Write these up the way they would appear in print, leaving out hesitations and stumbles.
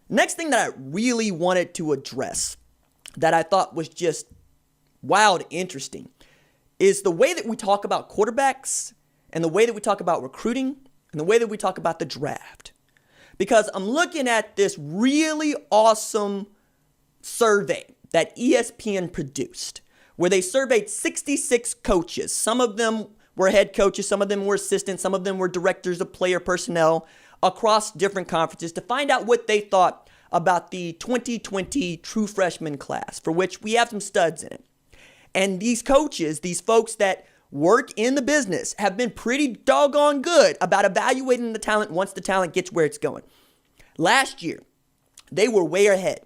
Next thing that I really wanted to address that I thought was just wild interesting is the way that we talk about quarterbacks and the way that we talk about recruiting and the way that we talk about the draft. Because I'm looking at this really awesome survey that ESPN produced where they surveyed 66 coaches. Some of them were head coaches, some of them were assistants, some of them were directors of player personnel across different conferences to find out what they thought about the 2020 true freshman class, for which we have some studs in it. And these coaches, these folks that work in the business, have been pretty doggone good about evaluating the talent once the talent gets where it's going. Last year, they were way ahead,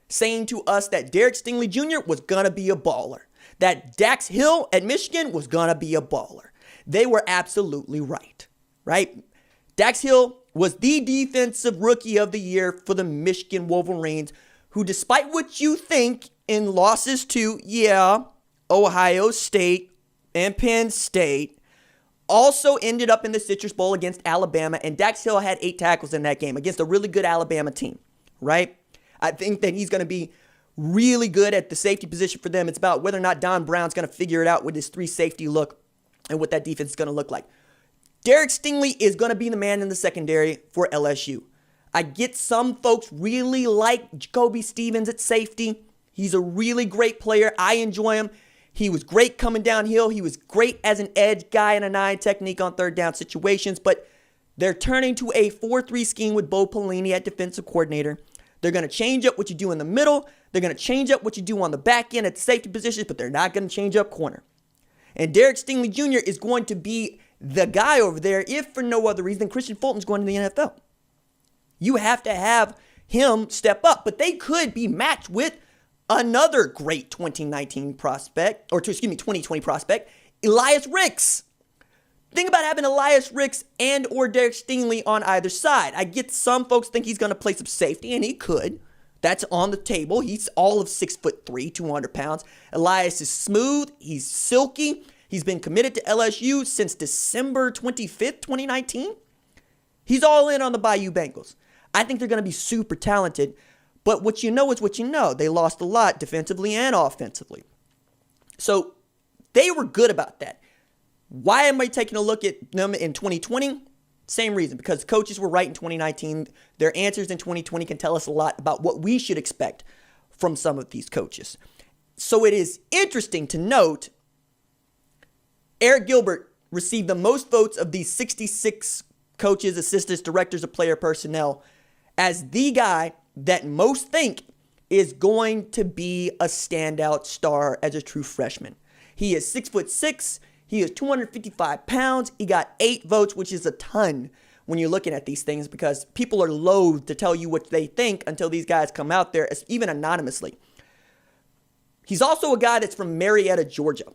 saying to us that Derek Stingley Jr. was going to be a baller, that Dax Hill at Michigan was going to be a baller. They were absolutely right? Dax Hill was the defensive rookie of the year for the Michigan Wolverines, who, despite what you think in losses to, Ohio State and Penn State, also ended up in the Citrus Bowl against Alabama, and Dax Hill had 8 tackles in that game against a really good Alabama team, right? I think that he's going to be really good at the safety position for them. It's about whether or not Don Brown's going to figure it out with his 3-safety look and what that defense is going to look like. Derek Stingley is going to be the man in the secondary for LSU. I get some folks really like Jacoby Stevens at safety. He's a really great player. I enjoy him. He was great coming downhill. He was great as an edge guy in a 9 technique on third down situations, but they're turning to a 4-3 scheme with Bo Pelini at defensive coordinator. They're going to change up what you do in the middle. They're going to change up what you do on the back end at the safety positions, but they're not going to change up corner. And Derek Stingley Jr. is going to be the guy over there, if for no other reason than Christian Fulton's going to the NFL. You have to have him step up, but they could be matched with another great 2020 prospect, Elias Ricks. Think about having Elias Ricks and or Derek Stingley on either side. I get some folks think he's going to play some safety, and he could. That's on the table. He's all of 6'3", 200 pounds. Elias is smooth. He's silky. He's been committed to LSU since December 25th, 2019. He's all in on the Bayou Bengals. I think they're going to be super talented, but what you know is what you know. They lost a lot defensively and offensively. So they were good about that. Why am I taking a look at them in 2020? Same reason, because coaches were right in 2019. Their answers in 2020 can tell us a lot about what we should expect from some of these coaches. So it is interesting to note Arik Gilbert received the most votes of these 66 coaches, assistants, directors of player personnel as the guy that most think is going to be a standout star as a true freshman. He is 6'6". He is 255 pounds. He got 8 votes, which is a ton when you're looking at these things because people are loath to tell you what they think until these guys come out there, even anonymously. He's also a guy that's from Marietta, Georgia.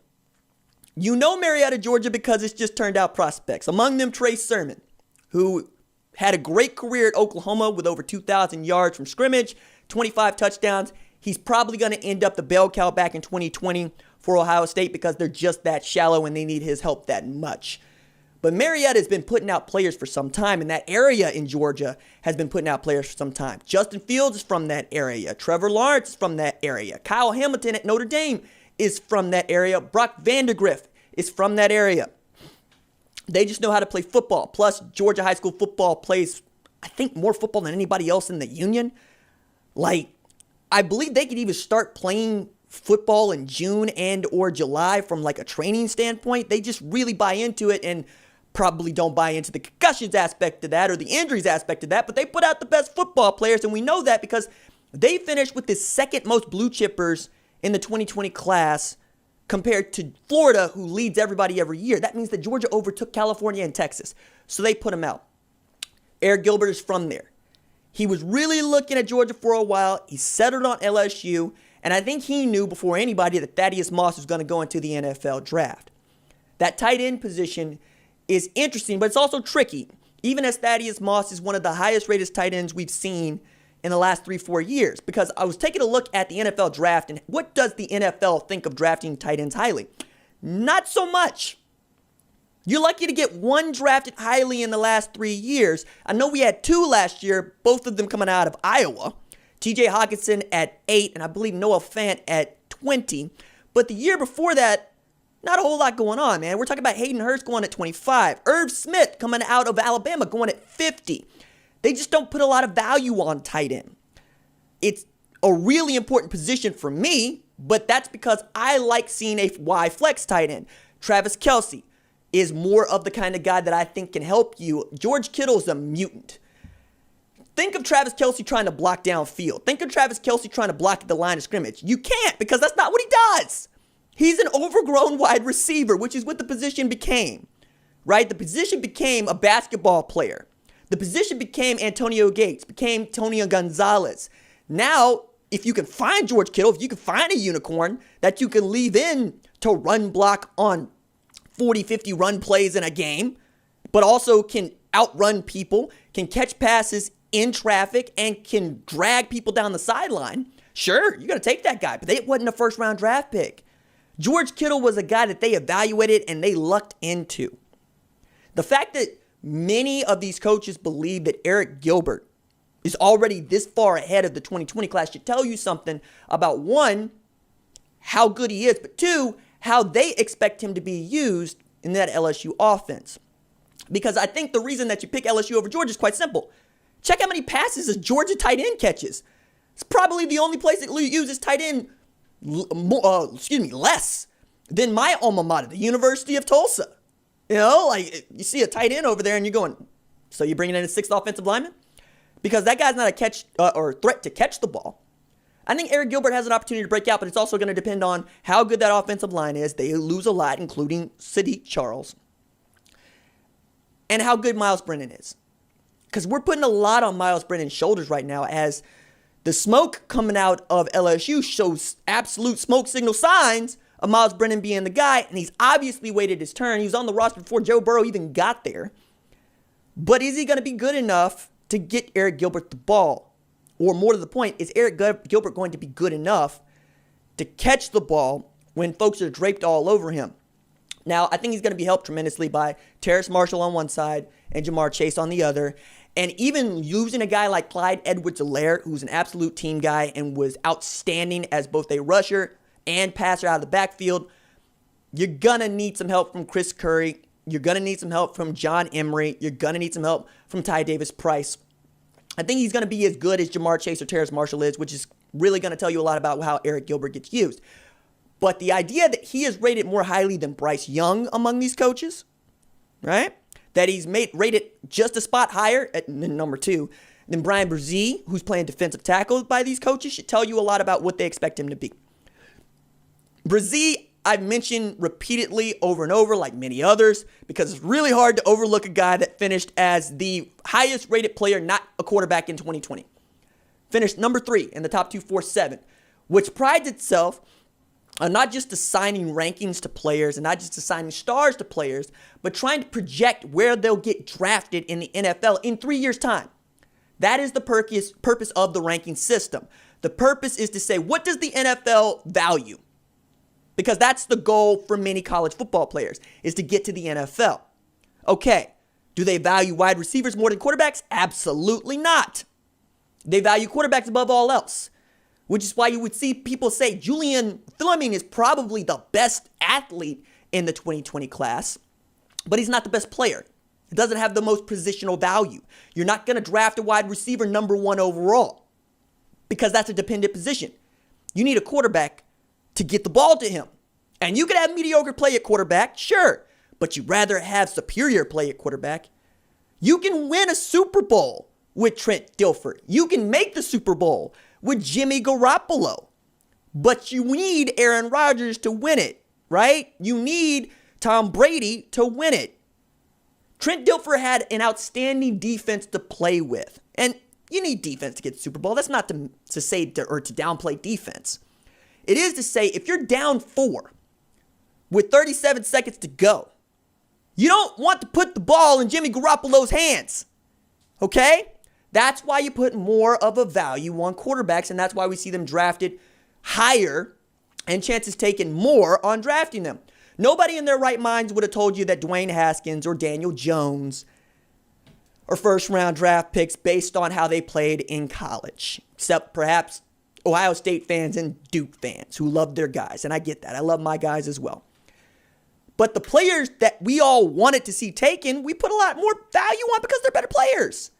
You know Marietta, Georgia because it's just turned out prospects. Among them, Trey Sermon, who had a great career at Oklahoma with over 2,000 yards from scrimmage, 25 touchdowns. He's probably going to end up the bell cow back in 2020 for Ohio State because they're just that shallow and they need his help that much. But Marietta has been putting out players for some time, and that area in Georgia has been putting out players for some time. Justin Fields is from that area. Trevor Lawrence is from that area. Kyle Hamilton at Notre Dame is from that area. Brock Vandegrift is from that area. They just know how to play football. Plus, Georgia high school football plays, I think, more football than anybody else in the union. I believe they could even start playing football in June and or July from a training standpoint. They just really buy into it and probably don't buy into the concussions aspect of that or the injuries aspect of that, but they put out the best football players, and we know that because they finished with the second most blue chippers in the 2020 class compared to Florida, who leads everybody every year. That means that Georgia overtook California and Texas, so they put them out. Arik Gilbert is from there. He was really looking at Georgia for a while. He settled on LSU, and I think he knew before anybody that Thaddeus Moss was going to go into the NFL draft. That tight end position is interesting, but it's also tricky, even as Thaddeus Moss is one of the highest rated tight ends we've seen in the last 3-4 years, because I was taking a look at the NFL draft and what does the NFL think of drafting tight ends highly? Not so much. You're lucky to get one drafted highly in the last 3 years. I know we had 2 last year, both of them coming out of Iowa. TJ Hawkinson at 8, and I believe Noah Fant at 20. But the year before that, not a whole lot going on, man. We're talking about Hayden Hurst going at 25. Irv Smith coming out of Alabama going at 50. They just don't put a lot of value on tight end. It's a really important position for me, but that's because I like seeing a Y flex tight end. Travis Kelce is more of the kind of guy that I think can help you. George Kittle's a mutant. Think of Travis Kelce trying to block downfield. Think of Travis Kelce trying to block at the line of scrimmage. You can't, because that's not what he does. He's an overgrown wide receiver, which is what the position became, right? The position became a basketball player. The position became Antonio Gates, became Tony Gonzalez. Now, if you can find George Kittle, if you can find a unicorn that you can leave in to run block on 40, 50 run plays in a game, but also can outrun people, can catch passes in traffic, and can drag people down the sideline, sure, you're going to take that guy, but they wasn't a first-round draft pick. George Kittle was a guy that they evaluated and they lucked into. The fact that many of these coaches believe that Arik Gilbert is already this far ahead of the 2020 class should tell you something about, one, how good he is, but two, how they expect him to be used in that LSU offense. Because I think the reason that you pick LSU over Georgia is quite simple. Check how many passes a Georgia tight end catches. It's probably the only place that uses tight end less than my alma mater, the University of Tulsa. You know, like you see a tight end over there and you're going, so you're bringing in a 6th offensive lineman? Because that guy's not a catch or threat to catch the ball. I think Arik Gilbert has an opportunity to break out, but it's also going to depend on how good that offensive line is. They lose a lot, including Sadiq Charles. And how good Miles Brennan is. Because we're putting a lot on Miles Brennan's shoulders right now as the smoke coming out of LSU shows absolute smoke signal signs of Miles Brennan being the guy, and he's obviously waited his turn. He was on the roster before Joe Burrow even got there. But is he going to be good enough to get Arik Gilbert the ball? Or more to the point, is Arik Gilbert going to be good enough to catch the ball when folks are draped all over him? Now, I think he's going to be helped tremendously by Terrace Marshall on one side and Jamar Chase on the other. And even using a guy like Clyde Edwards-Helaire, who's an absolute team guy and was outstanding as both a rusher and passer out of the backfield, you're going to need some help from Chris Curry. You're going to need some help from John Emery. You're going to need some help from Ty Davis-Price. I think he's going to be as good as Jamar Chase or Terrace Marshall is, which is really going to tell you a lot about how Arik Gilbert gets used. But the idea that he is rated more highly than Bryce Young among these coaches, right? That he's rated just a spot higher at number 2 than Brian Brzee, who's playing defensive tackle by these coaches, should tell you a lot about what they expect him to be. Brzee, I've mentioned repeatedly over and over, like many others, because it's really hard to overlook a guy that finished as the highest rated player, not a quarterback, in 2020. Finished number 3 in the top 247, which prides itself on not just assigning rankings to players and not just assigning stars to players, but trying to project where they'll get drafted in the NFL in 3 years' time. That is the purpose of the ranking system. The purpose is to say, what does the NFL value? Because that's the goal for many college football players, is to get to the NFL. Okay, do they value wide receivers more than quarterbacks? Absolutely not. They value quarterbacks above all else, which is why you would see people say Julian Fleming is probably the best athlete in the 2020 class, but he's not the best player. He doesn't have the most positional value. You're not going to draft a wide receiver number 1 overall because that's a dependent position. You need a quarterback to get the ball to him. And you could have mediocre play at quarterback, sure, but you'd rather have superior play at quarterback. You can win a Super Bowl with Trent Dilfer. You can make the Super Bowl with Jimmy Garoppolo. But you need Aaron Rodgers to win it, right? You need Tom Brady to win it. Trent Dilfer had an outstanding defense to play with. And you need defense to get the Super Bowl. That's not to say or to downplay defense. It is to say, if you're down 4 with 37 seconds to go, you don't want to put the ball in Jimmy Garoppolo's hands, okay? That's why you put more of a value on quarterbacks, and that's why we see them drafted higher and chances taken more on drafting them. Nobody in their right minds would have told you that Dwayne Haskins or Daniel Jones are first-round draft picks based on how they played in college, except perhaps Ohio State fans and Duke fans who love their guys, and I get that. I love my guys as well. But the players that we all wanted to see taken, we put a lot more value on because they're better players.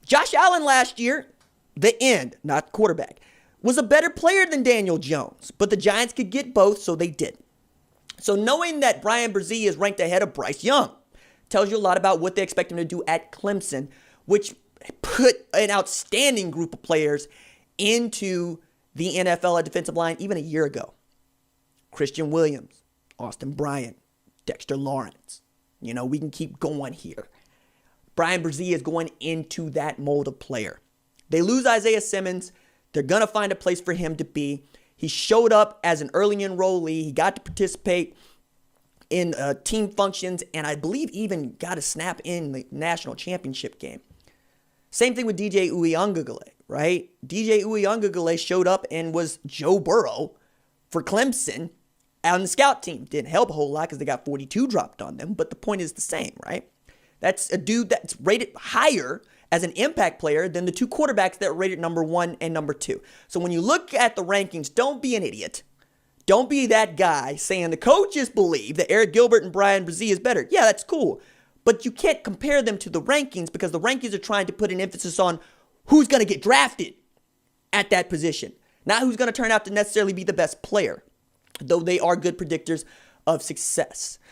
Josh Allen last year, the end, not quarterback, was a better player than Daniel Jones, but the Giants could get both, so they did. So knowing that Brian Brzee is ranked ahead of Bryce Young tells you a lot about what they expect him to do at Clemson, which put an outstanding group of players into the NFL at defensive line even a year ago. Christian Williams, Austin Bryant, Dexter Lawrence. We can keep going here. Brian Brzee is going into that mold of player. They lose Isaiah Simmons. They're going to find a place for him to be. He showed up as an early enrollee. He got to participate in team functions, and I believe even got a snap in the national championship game. Same thing with DJ Uiagalelei, right? DJ Uiagalelei showed up and was Joe Burrow for Clemson on the scout team. Didn't help a whole lot because they got 42 dropped on them, but the point is the same, right? That's a dude that's rated higher as an impact player than the two quarterbacks that were rated number 1 and number 2. So when you look at the rankings, don't be an idiot. Don't be that guy saying the coaches believe that Arik Gilbert and Brian Brzee is better. Yeah, that's cool. But you can't compare them to the rankings because the rankings are trying to put an emphasis on who's going to get drafted at that position, not who's going to turn out to necessarily be the best player, though they are good predictors of success.